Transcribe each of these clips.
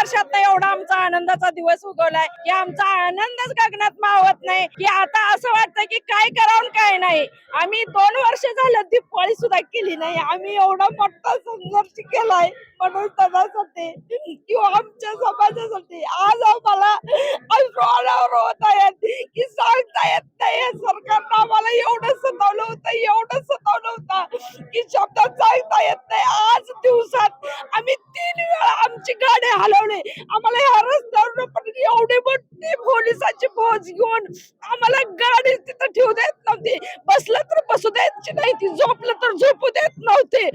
वर्षात एवढा आमचा आनंदाचा दिवस उगवलाय की आमचा आनंदच गगनात मावत नाही की आता असं वाटतं की काय करावं काय नाही. आम्ही 2 वर्ष झालं दिवाळी सुद्धा केली नाही. आम्ही एवढा मोठा संघर्ष केलाय मनोरंजनासाठी किंवा आमच्या समाजासाठी. आज आम्हाला अश्रू होत आहेत की सांगता येत नाही. सरकारनं आम्हाला एवढं सतावलं होतं की शब्दात सांगता येत नाही. आज दिवसात आम्ही 3 वेळा आमची गाडी हलवली. आम्हाला ह्या रस्त्यावर पण एवढी मोठी पोलिसांची फौज घेऊन आम्हाला गाडी तिथं ठेवू देत नव्हती. बसलं तर बसू द्यायची नाही, ती झोपलं तर झोपू देत नव्हते.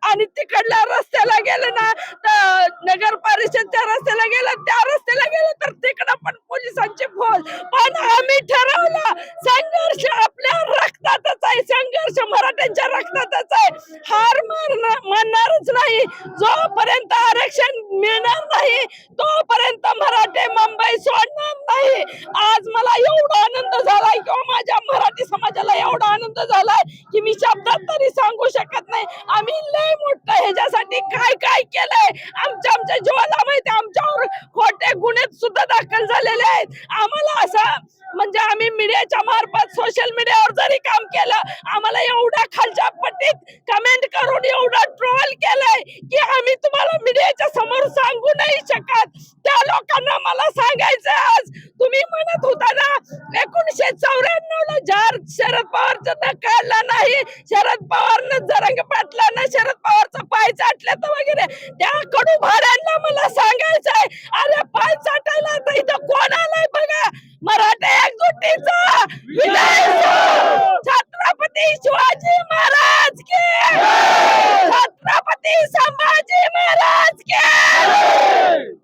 आणि तिकडल्या रस्त्याला गेलं ना तर नगर परिषदच्या रस्त्याला गेलं, त्या रस्त्याला गेलं तर तिकडं पण पोलिसांची फौज. पण आम्ही ठरवलं संघर्ष आपल्या रक्तातच आहे, संघर्ष मराठ्यांच्या रक्तातच आहे. हार मानणारच नाही. जोपर्यंत आरक्षण मिळणार नाही तोपर्यंत मराठे मुंबई सोडणार नाही. आज मला एवढा आनंद झालाय किंवा माझ्या मराठी समाजाला एवढा आनंद झालाय की मी शब्दात तरी सांगू शकत नाही. आम्ही लय मोठं ह्याच्यासाठी काय काय केलंय. आमच्या जीवाला माहिती, आमच्यावर खोटे गुन्हे सुद्धा दाखल झालेले आहेत. आम्हाला असं म्हणजे आम्ही मीडियाच्या मार्फत सोशल मीडियावर जरी काम केलं, आम्हाला एवढ्या खालच्या पट्टीत कमेंट करून एवढं ट्रोल केलंय की आम्ही तुम्हाला मीडियाच्या समोर सांगू नाही शकत. त्या लोकांना मला सांगायचं आज, तुम्ही म्हणत होता ना 1994 ला जार शरद पवारचं काढला नाही, शरद पवारनं जरंग पाटलांना शरद पवारचा पाय चाटल्यात वगैरे, त्या कडू भाड्यांना मला